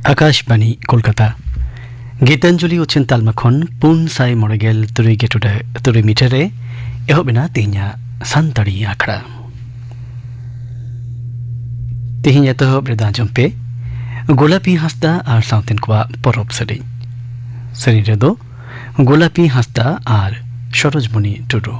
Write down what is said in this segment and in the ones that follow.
आकाशवाणी कोलकाता गीतांजलि उचिन तालमाखन पुन साई मरगेल तुरी गेटुडे तुरी मिटरे एहो बिना तिहिnya सानताड़ी आखड़ा तिहिnya तो ब्रेदा जम्पे गोलापी हंसदा आर साउथन कुआ परब सरी रेदो गोलापी हंसदा आर सरोजमणि टुडू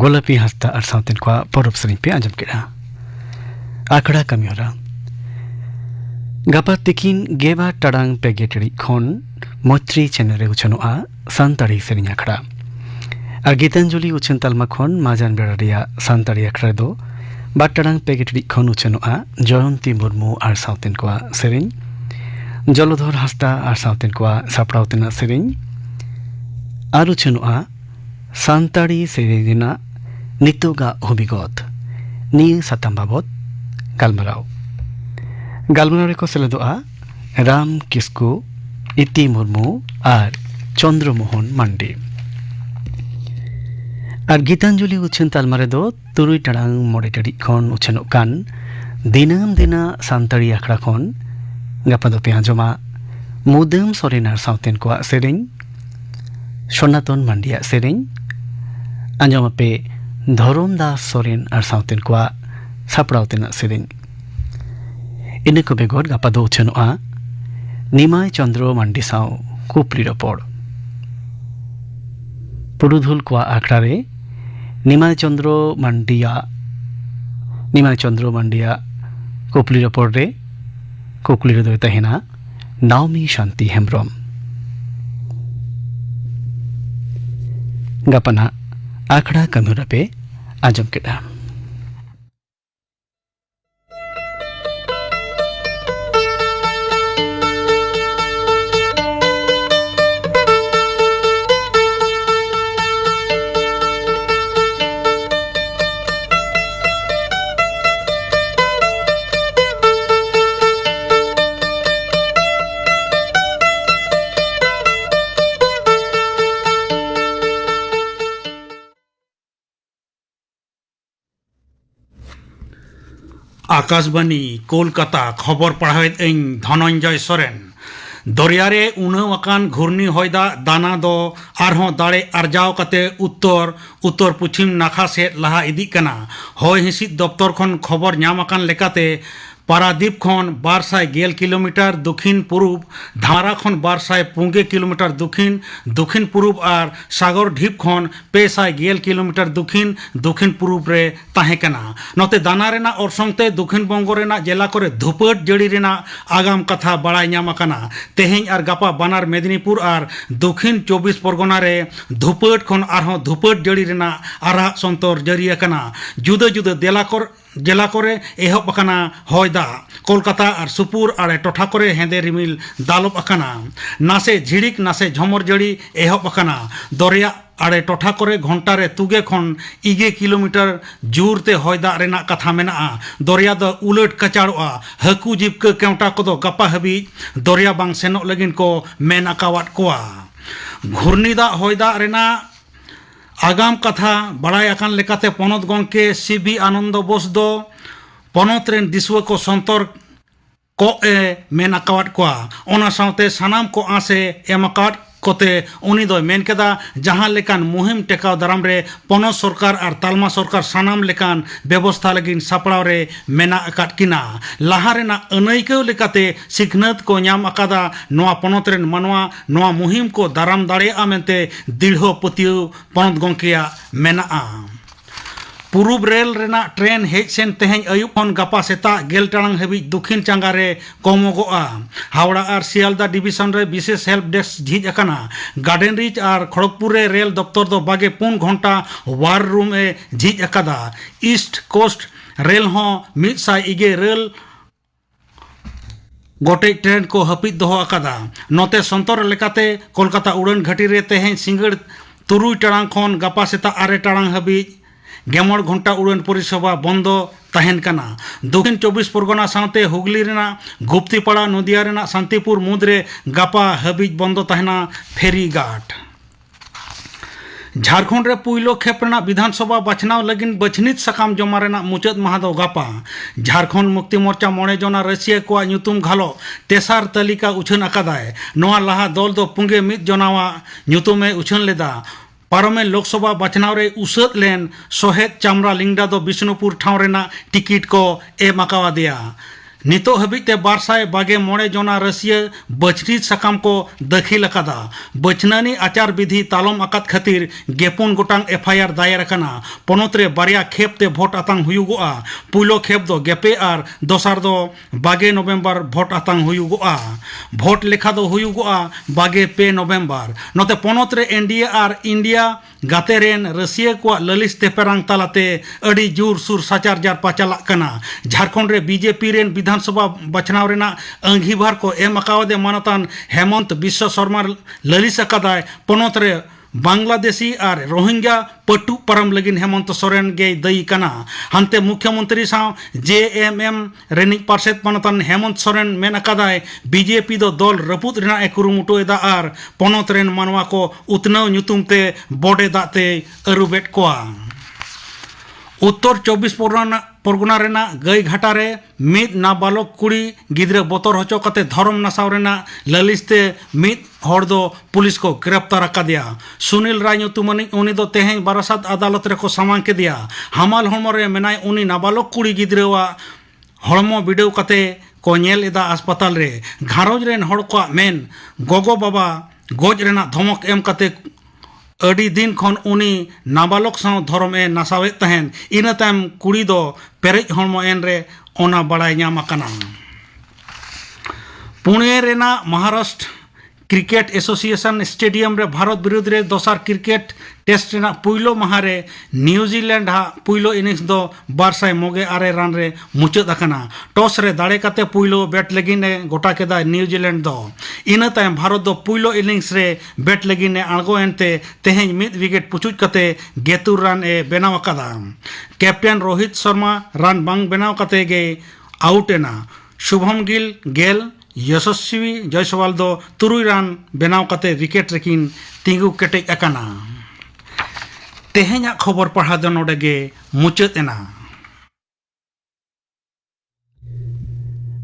गोलापी हंसदा और साउथन कुआ परब सरी पे आजम केड़ा आखड़ा कमी हो रहा गपा तिकिन गेबा टड़ांग पे गेटड़ी खोन मोत्री चैनल उछनुआ सानताड़ी सरी आखड़ा और गीतांजलि उछन तलमा खोन माजान बेड़िया सानताड़ी आखड़ा दो बा टड़ांग पे गेटड़ी खोन उछनुआ जयंती मुर्मू और साउथन कुआ सेरिन जलधर हंसदा और साउथन कुआ सापड़ाउतना सेरिन और उछनुआ सानताड़ी सेरिना नितोगा हुबिगत नि साताम बाबत गालमाराव रेको सेलेदोआ राम किस्कु इति मुर्मू और चंद्रमोहन मांडी और गीतांजलि उछन तालमारे दो तुरुई टड़ांग मोड़े टड़ी खन उछनो कान दिनम दिना सानताड़ी आखड़ा खन गापा दो पे आंजमा मुदम सोरेनार साउथन कुआ सेरें सनातन मांडिया सेरें आंजमा पे धरम दास सोरेन और साउथन कुआ सापड़ाउतना सेरें इनको बेगोर गापा दो उछनुआ निमाय चंद्र मांडी साव कुपली रपड़ पुरुधुल कुआ आखड़ारे निमाय चंद्र मांडिया कुपली रपड़ रे कुकली रे तहेना नावमी शांति हेम्ब्रम गपना आखड़ा कम्यूरा पे आजम केड़ा आकाशवाणी कोलकाता खबर पढ़ावेद इन धनंजय सोरेन दरियारे उनावाकान घूर्णी हयदा दाना दो आरहों दाड़े आर्जाव कते उत्तर पश्चिम नाखा से लहा इदी कना। हय हिसिद दफ्तर खन खबर ᱧᱟᱢᱟᱠᱟᱱ लेकाते पारादीप खन 210 किलोमीटर दक्षिण पूर्व, धारा खन 250 किलोमीटर दक्षिण पूर्व और सागर ढीप खन 210 किलोमीटर दक्षिण पूर्व रे ताहेकना। नोते दाना रेना अरसंगते दक्षिण बंगो रेना जिला करे धुपट जड़ी रेना आगाम कथा बड़ाई ᱧᱟᱢᱟᱠᱟᱱᱟ। तेहें और गापा बानार मेदिनीपुर और दक्षिण 24 परगना रे धुपट खन आरहों धुपट जड़ी रेना आरा संतर जारी अकना। जुदा जुदा जिला करे एहब अकना हयदा। कोलकाता और सुपुर आड़े टोठा करे हेंदे रिमिल दालोब अकना। नासे झिड़िक नासे झमर जड़ी एहब अकना। दरिया आड़े टोठा करे घंटा रे तुगे खन 20 किलोमीटर जोरते हयदा रेना कथा मेना। दरिया दो उलट कचाड़ोआ। हाकू जीवका केवटा को गपा हबी दरिया बांग सेनोग लगिन को मेन अकावाट कोआ। घूर्णिदा हयदा रेना आगाम कथा बड़ाई अकान लेकाते पनत गंके सीबी आनंद बोस दो पनत रेन दिसुआ को संतर को मेन अकावाट कोआ। ओना साउते सानाम को आसे एमकाट कोते उनी दो मेन केदा जहां लेकान मुहिम टेकाव दाराम रे पनत सरकार और तालमा सरकार सानाम लेकान व्यवस्था लगिन सापड़ाव रे मेना अकाट किना। लाहा रेना अनैकव लेकाते सिखनत को ᱧᱟᱢ अकादा नोआ पनत रेन मानवा नोआ मुहिम को दाराम दाड़ेया मेनते दृढ़ पतियो पनत गंकेया मेना। पूर्व रेल रेना ट्रेन हेज सेन तेहें अयुब खन गापा सेता 10 टाड़ांग हबी दक्षिण चांगा रे कमोगोआ। हावड़ा और सियालदा डिविजन रे विशेष हेल्प डेस्क झिज अकना। गार्डन रिच और खड़गपुर रे रेल दफ्तर दो 24 घंटा वार रूम ए झिज अकदा। ईस्ट कोस्ट रेल हों 120 रेल गोटे ट्रेन को हपिद दोहो अकदा। नोते संतर लेकाते कोलकाता उड़ान घाटी रे तेहें सिंगड़ 3 टाड़ांग खन गापा सेता 8 टाड़ांग हबी 11 घंटा उड़ान परिसेवा बंद तहन कना। दक्षिण 24 परगना साथे हुगली रेना गुप्तीपाड़ा नदिया रेना शांतिपुर मुद्रे गापा हबीज बंद तहना फेरी घाट। झारखंड रे पुइलो खेप रेना विधानसभा बाछनाव लगिन बछनित सकाम जमा रेना मुचाद माहा दो गापा। झारखंड मुक्ति मोर्चा 9 जना रसिया को ᱧᱩᱛᱩᱢ घालो तेसार तालिका उछन अकादाय। नोआ लाहा दल दो पुंगे 1 जनावा ᱧᱩᱛᱩᱢে उछन लेदा। पारमे लोकसभा बाछनाव रे उसद लेन सोहेद चामरा लिंगडा दो बिष्णुपुर ठाव रेना टिकिट को एम अकावा दिया। नितो हबीते 222 जना रसिया बछनी सकाम को दखिल अकादा। बचनानी आचार विधि तालम अकात खातिर 54 गोटांग एफआईआर दायर अकना। पनत रे बारिया खेप ते भोट आतांग हुयुगोआ। पुलो खेप दो गेपे और दोसार दो 22 नवंबर भोट आतांग हुयुगोआ। भोट लेखा दो हुयुगोआ 22 नवंबर। नोते पनत रे एनडीए और इंडिया गाते रेन रसिया को ललिस तेपेरांग तालाते अड़ी जोर सुर साचार जार पाचाला कना। झारखंड रे बीजेपी रेन विधानसभा बाछनाव रेना अंगीभार को एम अकावदे मानतान हेमंत बिश्व शर्मा ललिस अकादाय। पनत रे बांग्लादेशी और रोहिंग्या पट्टू परम लगिन हेमंत सोरेन गे दई कना। हंते मुख्यमंत्री साव जेएमएम रेनिक पार्षद मानतान हेमंत सोरेन मेन अकादाय बीजेपी दो दल रपुद रेना ए कुरुमुटुएदा और पनत रेन मानवा को उतनाव ᱧᱩᱛᱩᱢ ते बॉडे दाते अरुबेट कोआ। उत्तर 24 परगना रेना गई घाटा रे मिद नाबालक कुड़ी गिद्रे बोतर होचो कते धर्म नासाव रेना ललिसते मिद हर दो पुलिस को गिरफ्तार अकादिया। सुनील राय ᱧᱩᱛᱩᱢᱟᱱᱤ उनी दो तेहें बारासात अदालत रे को सामान के दिया। हमाल हड़मो रे मेनाय उनी नाबालक कुड़ी गिद्रेवा हड़मो बिडेव कते को नेल एदा अस्पताल रे। घारोज रेन हड़ को मेन गोगो बाबा गोज रेना धमक एम कते अड़ी दिन खन उनी नाबालक साव धर्म ए नासावे तहन। इना तायम कुड़ी दो पेरेज हड़मो एन रे ओना बड़ाई ᱧᱟᱢ अकना। पुणे रेना महाराष्ट्र क्रिकेट एसोसिएशन स्टेडियम रे भारत विरुद्ध रे दोसार क्रिकेट टेस्ट रेना पुइलो महारे न्यूजीलैंड हा पुइलो इनिंग्स दो 296 रन रे मुचाद अकना। टॉस रे दाड़े कते पुइलो बैट लगिने गोटा केदा न्यूजीलैंड दो। इना तायम भारत दो पुइलो इनिंग्स रे बैट लगिने आंगो एनते तेहें 1 विकेट पुचुज कते 72 रन ए बेनाव अकादा। कैप्टन रोहित शर्मा रन बांग बेनाव कते गे आउट एना। शुभम गिल गेल यशस्वी जयसवाल दो 3 रन बेनाव कते विकेट रेकिन तिंगु केटेज अकना। तेहें खबर पढ़ा दो नोडे गे मुचाद एना।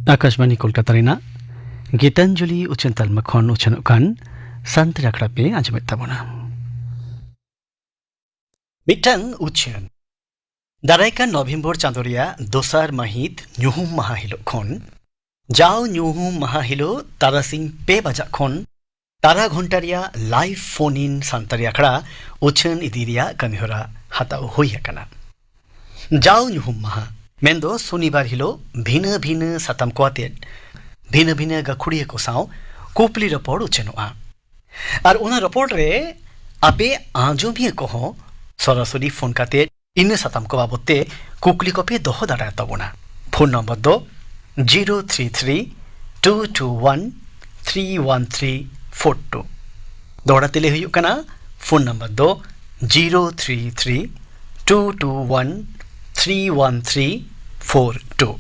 आकाशवाणी कोलकाता रेना गीतांजलि उछन तालमा खन उछनोग कान सान्ताड़ी आखड़ा पे आंजमेद ताबोना मिटang उछन दारायकान नभेम्बर चाँदो रेयाग दोसार महित ᱧᱩᱦᱩᱢ माहा हिलोग खन जाओ ᱧᱩᱦᱩᱢ माहा हिलो तारासिंग 2 बजा खन तारा घंटा रेयाग लाइव फोन इन सान्ताड़ी आखड़ा उछन इदी रेयाग कमिहोरा हाताव हुई हकना जाओ ᱧᱩᱦᱩᱢ माहा मेन्दो शनिवार हिलो भिन्न भिन्न साताम को आते भिन्न भिन्न गाखुड़िया को साव कुपली रपोड़ उछनोआ और उना रपोड़ रे आपे आंजोमिया को हो सरासरी फोन काते इन साताम को बाबते कुकली को पे दोहो दाड़ा तबोना फोन नंबर दो 033-221-31342 दौड़ा तेले हुई कना फोन नंबर दो 033-221-31342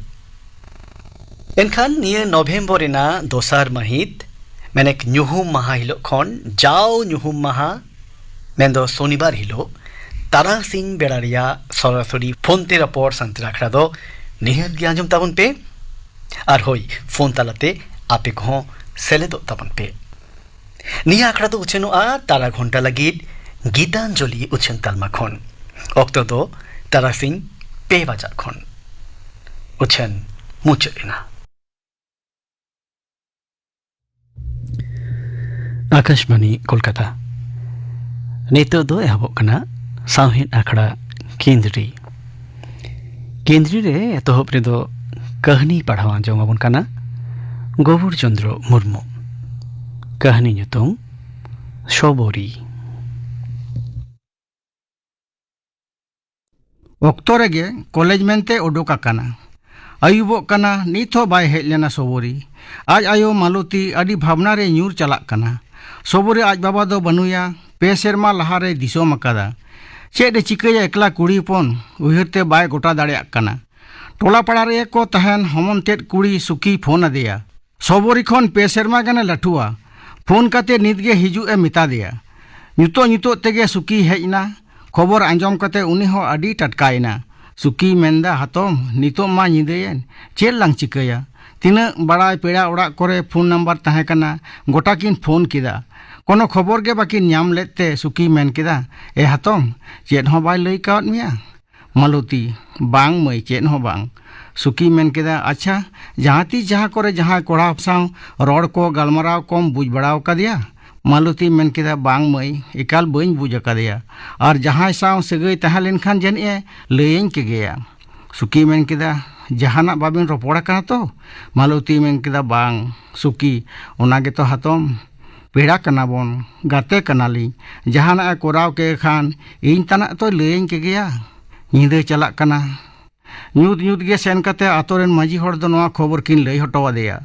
एनखान निये नभेम्बर रेना दोसार महित मेनेक ᱧᱩᱦᱩᱢ माहा हिलो खन जाओ ᱧᱩᱦᱩᱢ माहा मेन्दो शनिवार हिलो तारासिंग बेड़ा रेया सरासरी फोन ते रपोड़ सान्ताड़ी आखड़ा दो निहत गे आंजम ताबन पे और होई फोन तालाते आपे को सेलेदो ताबन पे निया आखड़ा दो उछनोआ तारा घंटा लगिद गीतांजलि उछन तालमा खन ऑक्टो दो तारासिंग 2 बजा खन उछन मुचरिना आकाशवाणी कोलकाता नेतो दो एहबोग कना सावहिन आखड़ा केंद्री रे एतोहब रे दो कहानी पढ़ावा आंजमबन कना गोबुर चंद्र मुर्मू कहानी nyutum शोबोरी ऑक्टो रेगे कॉलेज मेनते उडुक आकाना आयुबोग कना नित हो बाय हेज लेना सोबोरी आज आयो मालती आदि भावना रे ᱧᱩᱨ चलाक कना सोबोरी आज बाबा दो बनुया 2 सेरमा लहा रे दिसोम अकादा चेद चिकाया एकला कुड़ी हपन उहरते बाय गोटा दाड़ेयाक कना टोला पाड़ा रे को तहन हमन तेद कुड़ी सुखी फोन आदेया सोबोरी खन 2 सेरमा गाने लाठुआ फोन काते नितगे हिजु ए मिता देया नितो तेगे सुखी हेजना खबर आंजम काते उनी हो आदि टटकायना सुखी मेंदा हातम नितो मा निदेयन चेद लांग चिकाया तीना बड़ाय पेड़ा ओड़ा करे फोन नंबर ताहे कना गोटा किन फोन किदा कोनो खबर के बाकी ᱧᱟᱢ लेते सुखी मेन किदा ए हातम चेद हो बाय लई कावत मिया मालती बांग मई चेद हो बांग सुखी मेन किदा अच्छा जहाती जहाँ करे जहाँ कोड़ा साव रोड को गलमराव कम बुझ बड़ाव कदिया मालती मेन किदा बांग मई एकाल बइन बुझ कदिया और जहाँ साव सगई तहां लेनखान जनिए लईन के गया सुखी मेन किदा जहाना बाबिन रोपड़ा कना तो मालती मेन किदा बांग सुखी ओनागे तो हातम पेड़ा कनाबन गाते कनाली जहाना कोराव के खान इन तना तो लईन के गया नींदे चलाक कना ᱧᱩᱛ गे सेन कते आतोरेन माजी हर दो नवा खबर किन लई हटवादेया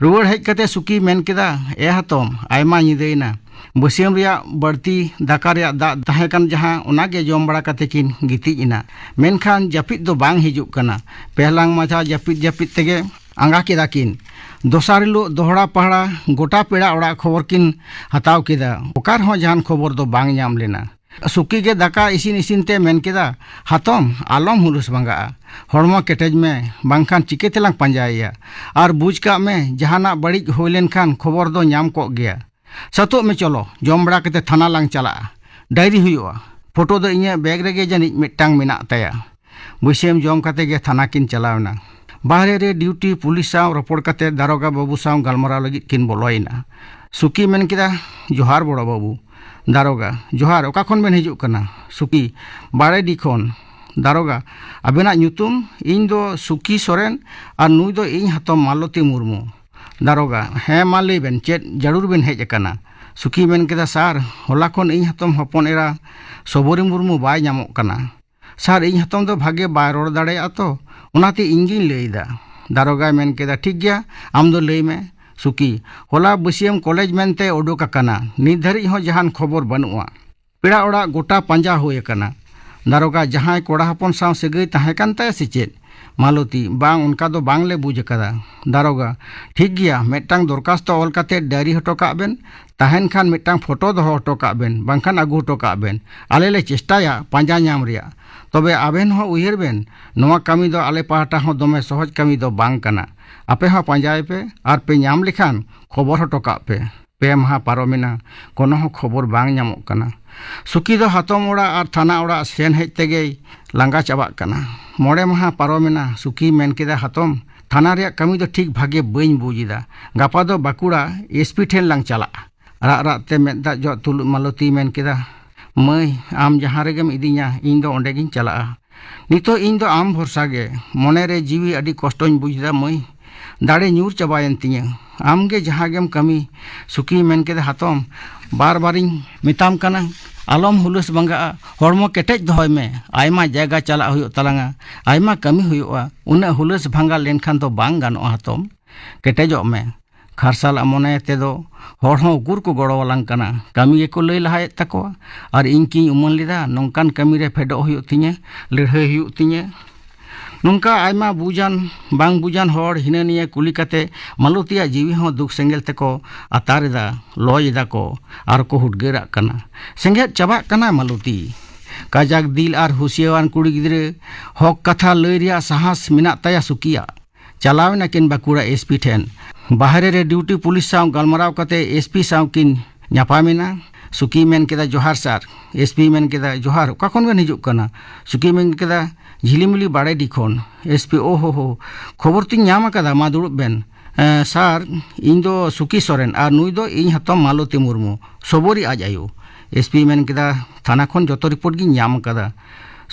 रुवाड़ हेज कते सुखी मेन किदा ए हातम आयमा ᱧᱤᱫᱟᱹᱭना बसियम रिया बड़ती दाका रिया दाग ताहे कन जहां ओनागे जम बड़ा कते किन गितिज इना मेनखान जपित दो बांग हिजुक कना पहलांग माथा जपित तेगे आंगा केदा किन दोसार हिलो दोहड़ा पहाड़ा गोटा पेड़ा ओड़ा खबर किन हताव केदा ओकार हो जहान खबर दो बांग ᱧᱟᱢ लेना सुखी के दाका इसिन ते मेन केदा हातम आलम हुलुस बांगा हड़मा केटेज में बांखान चिके तेलांग पंजाया और बुझ का में जहाना बड़िज हो लेनखान खबर दो ᱧᱟᱢ को गया सतो में चलो जम बड़ा कते थाना लांग चला डायरी हुआ फोटो दो इnye बैग रेगे जानी मिटांग मेना तया बुसेम जम कते गे थाना किन चलावना बाहरे रे ड्यूटी पुलिस साव रपोड़ कते दारोगा बाबू साव गलमरा लगी किन बोलोइना सुखी मेन किदा जोहार बड़ा बाबू दारोगा जोहार ओका खन बेन हिजुक कना सुखी बाड़े डी खन दारोगा अबेना ᱧᱩᱛᱩᱢ इन दो सुखी सोरेन और नुई दो इन हातम मालती मुर्मू दारोगा हें मा लई बेन चेद जरूर बेन हेज अकाना सुखी मेन केदा सार होला खन इन हातम हपन एरा सोबोरी मुर्मू बाय ᱧᱟᱢᱚᱜ कना सार इन हातम दो भागे बाय रोड दाड़ेया तो ओनाते इंगिन लईदा दारोगा मेन केदा ठीक गया आम दो लई में सुखी होला बसियम कॉलेज मेनते उडुक अकाना नित धरिज हो जहान खबर बनुआ पेड़ा ओड़ा गोटा पंजा होय अकाना दारोगा जहां कोड़ा हपन साव सगई ताहे कान ताय से चेद मालती बांग उनका दो बांग ले बुझ कदा दारोगा ठीक गया मिदटांग दरखास्तो ऑल काते डायरी हटो का बेन ताहेन खान मिदटांग फोटो दो हटो का बेन बांखान आगु हटो का बेन आले ले चेष्टाया पांजा नाम रिया तबे आबेन हो उयहर बेन नोवा कमी दो आले पाहटा हो दोमे सहज कमी दो बांग कना आपे हो पांजाय पे आर पे नाम लिखान खबर हटो का पे माह पारोमिना कोनो हो खबर बांग नामो कना सुकी दो हातम ओड़ा और थाना ओड़ा सेन हेज तेगे लांगा चाबा कना मोड़े माह पारोमिना सुकी मेन केदा हातम थाना रे कमी दो ठीक भागे बइन बुजिदा गापा दो बाकुड़ा एसपी ठेन लांग चला रा रा ते मेदा जो तुल मालती मेन केदा मई आम जहाँ रेगेम इदिया इन दो ओंडे गिन चला नितो इन दो आम भरसा गे मोने रे जीवी अडी कष्टों बुझदा मई दाड़े ᱧᱩᱨ चाबायन तिया आमगे जहाँ गेम कमी सुकी मेन केदा हातम बार बारिंग मिताम कना आलम हुलस बंगा हड़मो केटेज दहय में आयमा जायगा चला हुयो तलांगा आयमा कमी हुयोआ उना हुलस भांगा लेनखान तो बांग गानोआ हातम केटेजो में खारसाल अमोने तेदो हड़ हों उकुर को गड़ो वालांग कना कमी को लई लहाय तकोआ और इनकी उमन लिदा नोंकान कमी रे फेडो हुयो तिया लड़हय हुयो तिया नोंका आयमा बुजान बांग बुजान हड़ हिनानिया कुली काते मालतिया जीवी हों दुख सेंगेल तेको अतारेदा लॉयदा को आर को हुडगेरा कना सेंगेल चाबा कना मालती काजाक दिल आर हुसियावान कुड़ी गिद्रे हक कथा लई रिया साहस मिना ताया सुकिया चलावना किन बाकुड़ा एसपी ठेन बाहरे रे ड्यूटी पुलिस साव गलमराव कते एसपी साव किन ᱧᱟᱯᱟᱢᱮᱱᱟ सुकी मेन केदा जोहार सार एसपी मेन केदा जोहार ओका खन बेन हिजुग कना सुकी मेन केदा झिलिमिली बाड़े दिखोन एसपी ओ हो खबर तिन ᱧᱟᱢ आकादा मा दुड़ुब बेन सार इन दो सुकी सोरेन आर नुई दो इन हतम मालती मुर्मू सबोरी आज आयो एसपी मेन केदा थाना खन जतो रिपोर्ट गिन ᱧᱟᱢ आकादा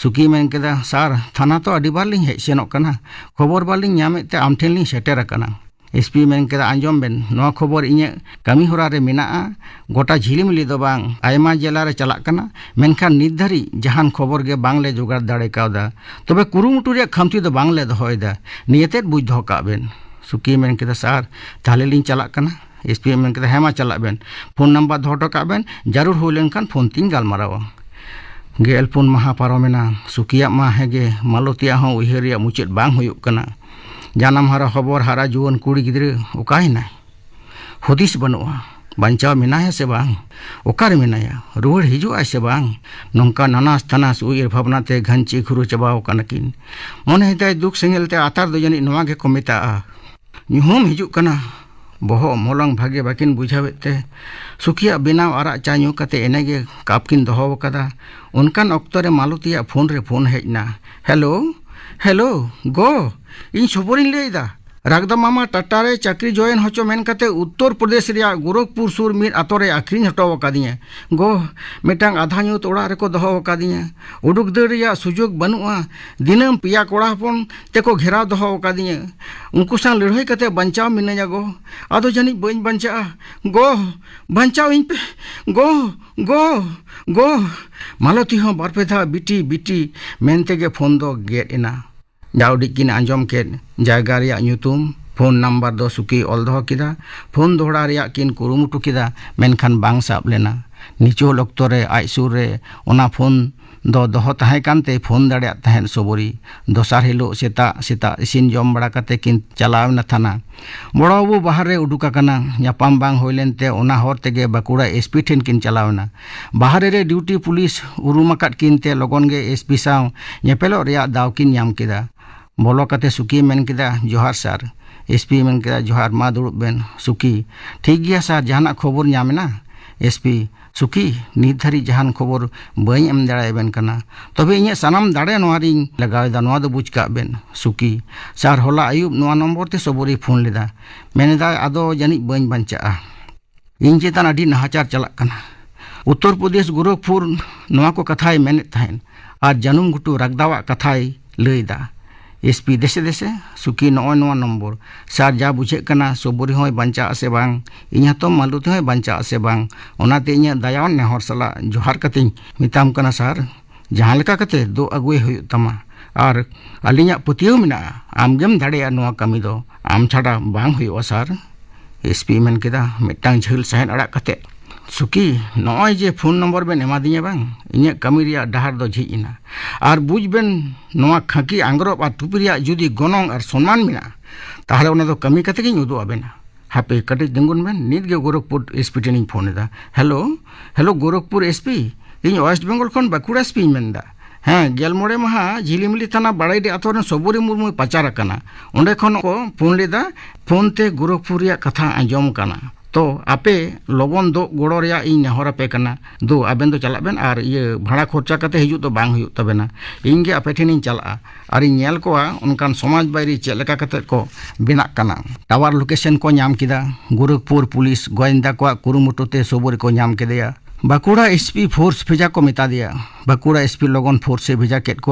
सुकी मेन केदा सार थाना तो अडी बार लिं हेज सेनोग कना खबर बार लिं ᱧᱟᱢᱮᱫ ते आम ठेन लिं सेटेर आकाना एसपी मेन केदा आंजम बेन नोआ खबर इᱧ कमी होरा रे मेनाआ गोटा झिलिमिली दो बांग आयमा जिला रे चलाक कना मेनखान नित धारी जहान खबर गे बांग ले जोगाड़ दाड़े कावदा तबे कुरुमुटु रे खामती दो बांग ले दहोयदा नियतेत बुझ दहो का बेन सुकी मेन केदा सार ताले लिं चलाक कना एसपी मेन केदा हेमा चलाक बेन फोन नंबर दहो का बेन जरूर हो लेनखान फोन तिन गालमारावा गेलपुन माहा पारोमेना सुकिया मा हेगे मालतिया हो उयहरिया मुचेद बांग हुयुग कना जानम हारा खबर हारा जुवन कुड़ी गिद्रे उकायना हुदिस बनुआ बांचाव मेनाया से बांग ओकार मेनाया रुहड़ हिजुआ से बांग नोंका नानास तनास उयर भावनाते घंची खुरु चबाव कनकिन मन हेताय दुख सेंगेलते आतार दो जनी नोवा गे को मेताआ ᱧᱩᱦᱩᱢ हिजुग कना बहो मोलंग भागे बाकिन बुझावेते सुखिया बेनाव आरा चा ᱧᱩ कते एनेगे कापकिन दहो कदा उनकान ऑक्तो रे मालतिया फोन हेजना हेलो हेलो गो इन सबोरिन लेदा रागदा मामा टाटारे चाकरी जॉइन होचो मेन कते उत्तर प्रदेश रिया गोरखपुर सुर मिर आतोरे आखरिन हटो वकादिया गो मेटांग आधा ᱧᱩᱛ ओड़ा रेको दहो वकादिया उडुक दर रिया सुजोग बनुआ दिनम पिया कोड़ा हपन तेको घेराव दहो वकादिया उनको सा लड़ाई कते बंचाव मिनया गो आदो जनी बइन बंचा गो बंचाव इन पे गो गो गो मालती हो बारपे था बिटी मेनते गे फोन दो गेट एना जाउडिकिन आंजम के जायगा रिया ᱧᱩᱛᱩᱢ फोन नंबर दो सुकी ऑल दहो किदा फोन दोहड़ा रिया किन कुरुमुटु किदा मेनखान बांग साब लेना निचो लक्तो रे आय सुर रे ओना फोन दो दहो ताहे कानते फोन दाड़िया ताहेन सबोरी दोसार हिलो सेता इसिन जम बड़ा कते किन चलावना थाना बड़ाबू बाहर रे उडुका कना ᱧᱟᱯᱟᱢ बांग होइलेनते ओना हर तेगे बाकुड़ा एसपी ठेन किन चलावना बाहर रे ड्यूटी पुलिस उरुमाकाट किनते लगन गे एसपी साव ᱧᱮᱯᱮᱞᱚᱜ रिया दाव किन ᱧᱟᱢ केदा बोलो कते सुकी मेन केदा जोहार सार एसपी मेन केदा जोहार मा दुड़ुब बेन सुकी ठीक गया सार जहाना खबर ᱧᱟᱢᱮᱱᱟ एसपी सुकी नित धारी जहान खबर बई एम दाड़ायबेन कना तबे इᱧ सानाम दाड़े नोआरिन लगावेदा नोआ दो बुझ का बेन सुकी सार होला आयुब नोआ नंबर ते सबोरी फोन लेदा मेनेदा आदो जानि बई बंचाआ इन चेतान अडी नहाचार चलाक कना उत्तर प्रदेश गोरखपुर नोआ को कथाय मेनेत थाहेन आर जानुम गुटू रागदावा कथाय लैदा एसपी देशे देशे सुकी नॉय नोआ नंबर सार जा बुझे कना सबोरी होय बंचा से बांग इኛ तो मालुती होय बंचा से बांग ओनाते इኛ दयावन नेहर सला जोहार कते मिताम कना सार जहां लेका कते दो अगुए हुय तमा आर अलिኛ पतियो मिना आमगेम दाड़ेया नोआ कमी दो आम छाड़ा बांग हुय सार एसपी मेन केदा मिटांग झेल सहन अड़ा कते सुकी नॉय जे फोन नंबर बेन एमा दिया बांग इन्या कमी रिया डहार दो झिज इना आर बुझ बेन नोआ खाकी आंग्रोब आर टुपी रिया जुदी गोनोंग आर सम्मान मिना ताहले ओना दो कमी कते गिन उदु आबेना हापे कटे जंगुन बेन नित गे गोरखपुर एसपी टेनिंग फोन एदा हेलो हेलो गोरखपुर एसपी इन वेस्ट बेंगल खन बाकुड़ा एसपी मेंदा हाँ गेलमोड़े महा झिलिमिली थाना बाड़ाईडी आतोरेन सबुरी मुर्मू पाचार अकाना ओंडे खन को फोन लेदा फोन ते गोरखपुर रिया कथा आंजम काना तो आपे लगन दो गोड़ो रिया इन नेहर पे कना दो आबेन दो चला बेन आर ये भाड़ा खर्चा कते हिजु तो बांग हुयु तबेना इन गे आपे ठेनिन चला आर इन नेल कोआ उनकान समाज बायरी चेक लेका कते को बेनाक कना टावर लोकेशन को नाम किदा गोरखपुर पुलिस गोयंदा को कुरुमुटुते सबुरी को नाम केदेया बाकुड़ा एसपी फोर्स भेजा को मेता दिया बाकुड़ा एसपी लगन फोर्स से भेजा केट को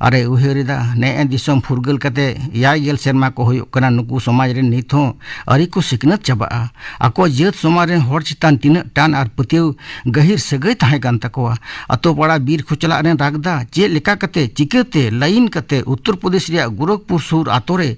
अरे उहेरिदा ने दिसम फुरगल कते याय गेल सेरमा को होयो कना नुकु समाज रे नित हो अरि को सिकनत चबा आको जेत समाज रे हर चितान तिना टान आर पतिव गहिर सगै ताहे कान तकोआ अतो पाड़ा बीर खुचला रे रागदा जे लेका कते चिकते लाइन कते उत्तर प्रदेश रे गोरखपुर सुर आतोरे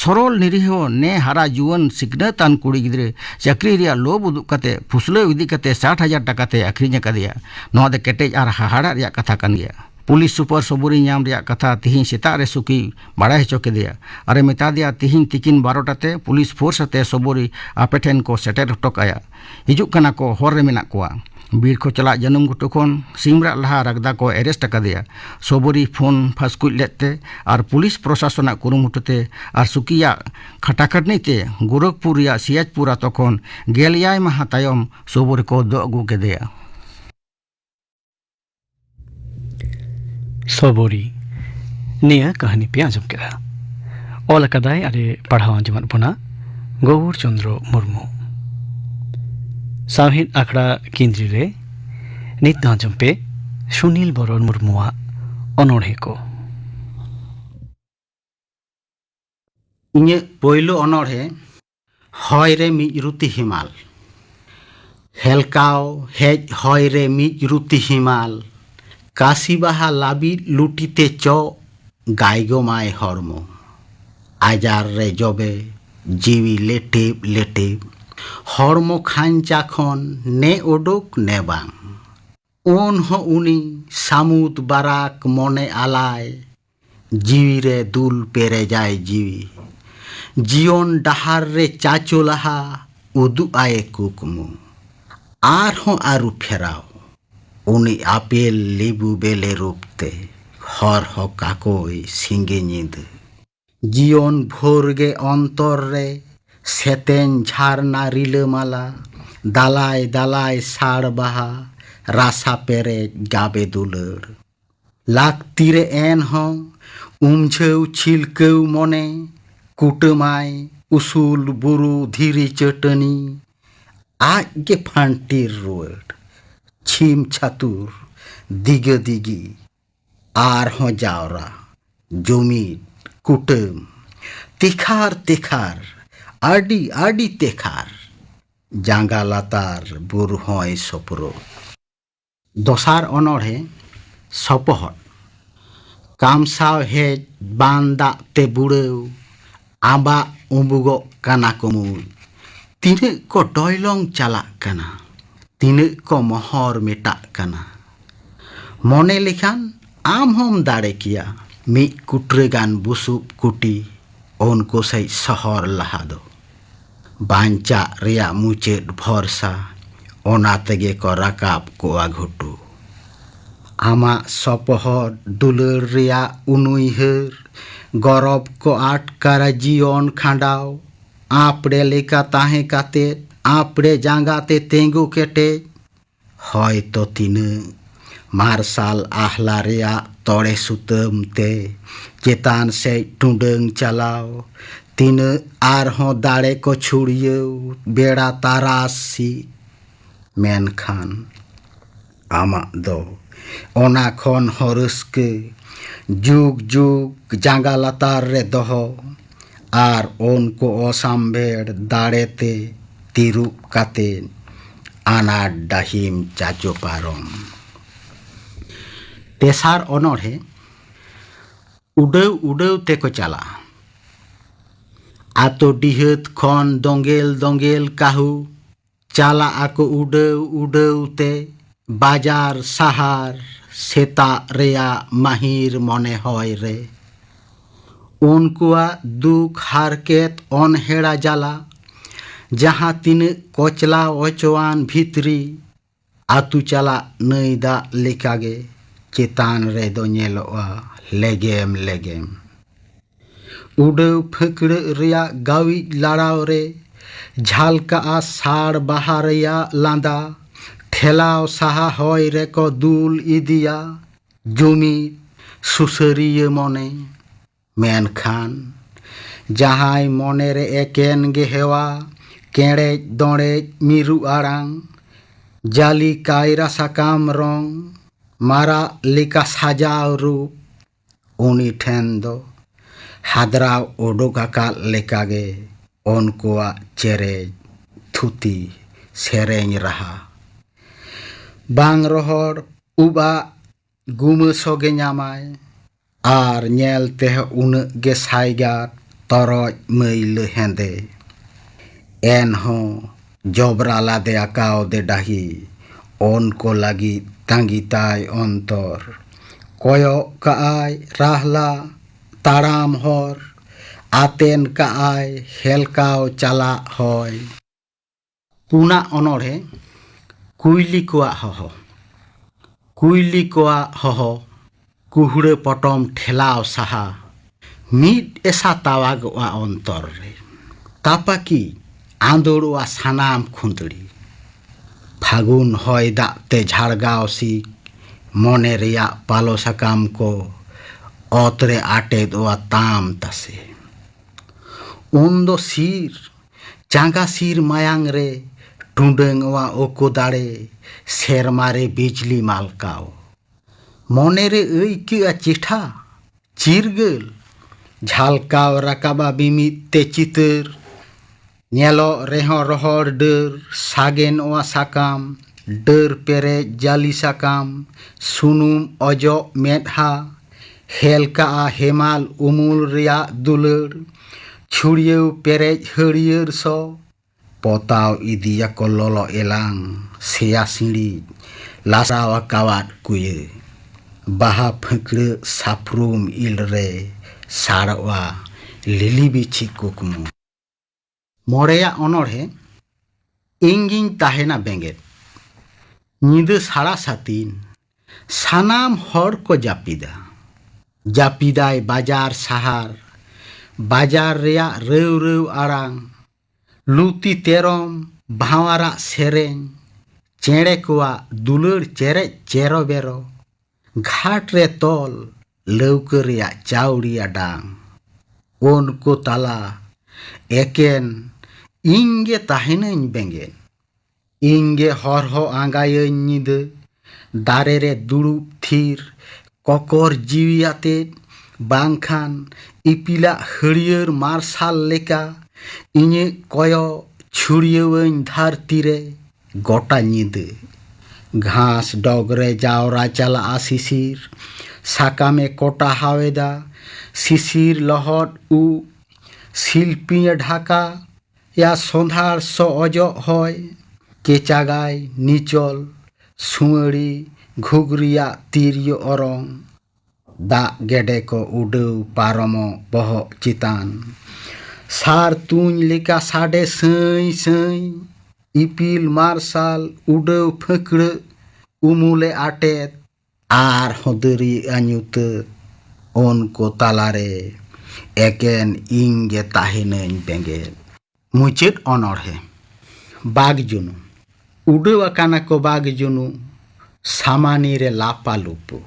सरल निरीहो ने हारा जुवन सिकनतान कुड़ी गिदरे चाकरी रे लोभ उदु कते फुसलो इदी कते 60,000 टाका ते आखरिñ कदिया नोआ दे केटेज आर हाहाड़ा रिया कथा कान गया पुलिस सुपर सबुरी नाम रिया कथा तिहिं सेता रे सुकी बाड़ा हेचो केदिया अरे मेता दिया तिहिं तिकिन 12टाते पुलिस फोर्स अते सबुरी आपेठेन को सेटेर हटोकाया हिजुक कना को हर रे मेना कोआ बीर को चला जन्म गुटु खन सिमरा लहा रगदा को एरेस्ट कदिया सबुरी फोन फासकुल लेते आर पुलिस प्रशासन कुरुमुटुते आर सुकिया खटाखटनीते गोरखपुर रिया सियाजपुरा तखन गेलयाय माहा तायम सबुरी को दो अगु केदिया सबोरी निया कहानी पे आंजम केदा ओल कदाय अरे पढ़ाव आंजमन पुना गौर चंद्र मुर्मू साहिद आखड़ा केंद्री रे नित आंजम पे सुनील बरन मुर्मुआ अनोढ़े को इnye पोइलो अनोढ़े हय रे मिज रुति हिमाल हेलकाव हेज हय रे मिज रुति हिमाल काशी बाहा लाबी लुटिते चो गायगो माय हरमो आजार रे जबे जीवी लेटेब लेटेब हरमो खांचा खन ने ओडोक ने बांग ओन हो उनी सामुद बाराक मने आलाय जीवी रे दुल पेरे जाय जीवी जीवन डहार रे चाचो लहा उदु आए कुकमु आर हो आरु फेराव उनी आपेल लेबू बेले रूपते हर हो काकोई सिंगे नींद जीवन भोरगे अंतर रे सेतेन झारना रिलमाला दालाय दालाय साड़ बाहा रासा पेरे गाबे दुलर लाख तीरे एन हो उमझेव छिलकेव मने कुटमाय उसूल बुरु धीरी चटनी आगे फांटीर रोड छिम छातुर दिगे दिगी आर हो जावरा जुमीद कुटम तिखार तिखार आडी आडी तेखार जांगा लातार बुरु होय सपरो दोसार अनोढ़े सपहट कामसाव हेज बांदा ते बुड़ेव आबा उम्बुगो काना कुमुल तिने को डॉयलोंग चला कना तिने को मोहर मेटा कना मोने लिखान आम हम दाड़े किया मी कुटरे गान बुसुब कुटी उनको सही शहर लहा दो बांचा रिया मुचेद भरसा ओना तेगे को राकाब को आघुटू आमा सपहर दुलर रिया उनुइहर गौरव को आटकारा जीवन खांडाव आपड़े लेका ताहे काते आपड़े जांगाते तेंगु केटे हय तो तिने मार्शाल आहला रिया तोड़े सुतम ते चेतान से टुंडंग चलाव तिने आर हो दाड़े को छुड़ियो बेड़ा तारासी मेनखान आमा दो ओना खन हरस्के जुग जुग जांगा लातार रे दोहो आर उनको ओसाम्बेड़ दाड़ेते तिरुप काते आना डाहिम चाचो पारम तेसार अनोढ़े उड़ेव उड़ेव ते को चला आतो डिहत खन दंगेल दंगेल काहू चला आको उड़ाव उड़ाव ते बाजार शहर सेता रेया माहिर मने होय रे उनकुआ दुख हारकेत अनहेड़ा जाला जहाँ तीन कोचला ओचवान भीतरी आतु चला नईदा लेकागे चेतान रे दो नेलोआ लेगेम लेगेम उड़ाव फकड़ रिया गावी लड़ाव रे झालका साड़ बहारिया लांदा ठेलाव साहा होय रे को दूल इदिया जुमी सुसरिय मने मेनखान जहाय मने रे एकेन गे हेवा केड़े दोड़े मिरु आड़ांग जाली कायरा साकाम रंग मारा लिका साजाव रूप उनी ठेन दो हादराव ओडोकाका लेकागे उनकुआ चेरेज थुती सेरेंग रहा बांग रोहड़ उबा गुम सोगे ᱧᱟᱢᱟᱭ आर नेल तेह उन गे साइगार तरज मैल हेंदे एन हो जबरा लादे आकाव दे डाही उनको लगी तांगिताय अंतर कोयो काय राहला ताराम हर आतेन काय हेलकाव चला होय पुना अनोढ़े कुइली कोआ हहो कुहुड़े पटम ठेलाव साहा मिट एसा तावागवा अंतर रे तापाकी आंदोड़वा सानाम खुंदड़ी फागुन होय दाते झाड़गाव सी मने रिया पालो सकाम को ओतरे आटे दोआ ताम तसे उन्दो सिर चांगा सिर मायांग रे टुंडंगवा ओको दाड़े सेरमारे बिजली मालकाव मने रे ऐकिया चिठा चिरगल झालकाव राकाबा बिमित ते चितर नेलो रेहो रोहड़ डर सागेन ओआ साकाम डर पेरे जाली साकाम सुनुम अजो मेधा हेलका हेमाल उमुल रिया दुलड़ छुड़ियव पेरेज हरियर सो पोताव इदिया को लोलो एलांग सेया सिंड़ी लासावा कावाट कुये बाहा फकड़ साफरूम इल रे साड़वा लिली बिछी कुकमु मोड़ेया अनोढ़े इंगिंग ताहेना बेंगेट निद साड़ा सातीन सानाम हर को जापिदाय बाजार सहार बाजार रेया रेव रेव आड़ांग लुती तेरम भावारा सेरें चेड़े कुआ दुलड़ चेरे चेरो बेरो घाट रे तोल लौकरिया चाउड़िया डांग उनको ताला एकेन इंगे ताहेनन बेंगेन इंगे हरहो आंगायन निद दारे रे दुड़ुब थीर ककर जीवियाते बांखान इपिला हरियर मार्शाल लेका इnye कोयो छुड़ियवन धरती रे गोटा निद घास डगरे जावरा चला शिशिर साकामे कोटा हावेदा शिशिर लहट उ शिल्पीय ढाका या सोंधार सो अजो होय केचागाय निचल सुअड़ी घुगरिया तिरियो अरंग दा गेडे को उडव पारमो बह चितान सार तुन लेका साडे सई सई इपिल मार्शाल उडव फकड़ उमुले आटेत आर होदरी आयुत उनको तालारे एकेन इंगे ताहेनन बेंगे मुचेत अनोढ़े बाग जुनु उडव आकाना को बाग जुनु सामानी रे लापा लुपु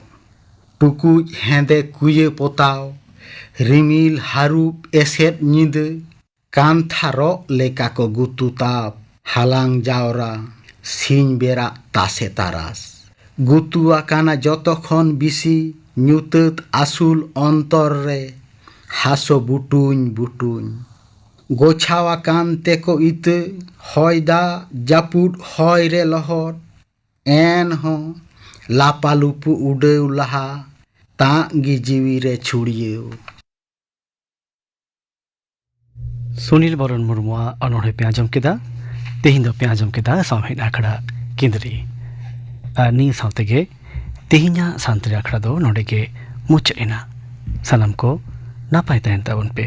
टुकुज हेंदे कुये पोताव रिमिल हारूप एसेट निद कांथा रो लेका को गुतु ताप हालांग जावरा सिंह बेरा तासे तारास गुतु आकाना जतखन बिसी न्यूतत आसुल अंतर रे हासो बुटुन बुटुन गोछावा कांते को इत हयदा जापुट हय रे लहट एन हो लापालुपु उडेव लहा तांगी जीवी रे छुड़िएव सुनील बरन मुर्मुआ अनोढ़े पे आजम केदा तेहिं दो पे आजम केदा सामहिन आखड़ा केंद्री नी सावतेगे तेहिंया सान्तरी आखड़ा दो नोडे के मुच एना सनम को नापाय तहन ताबन पे।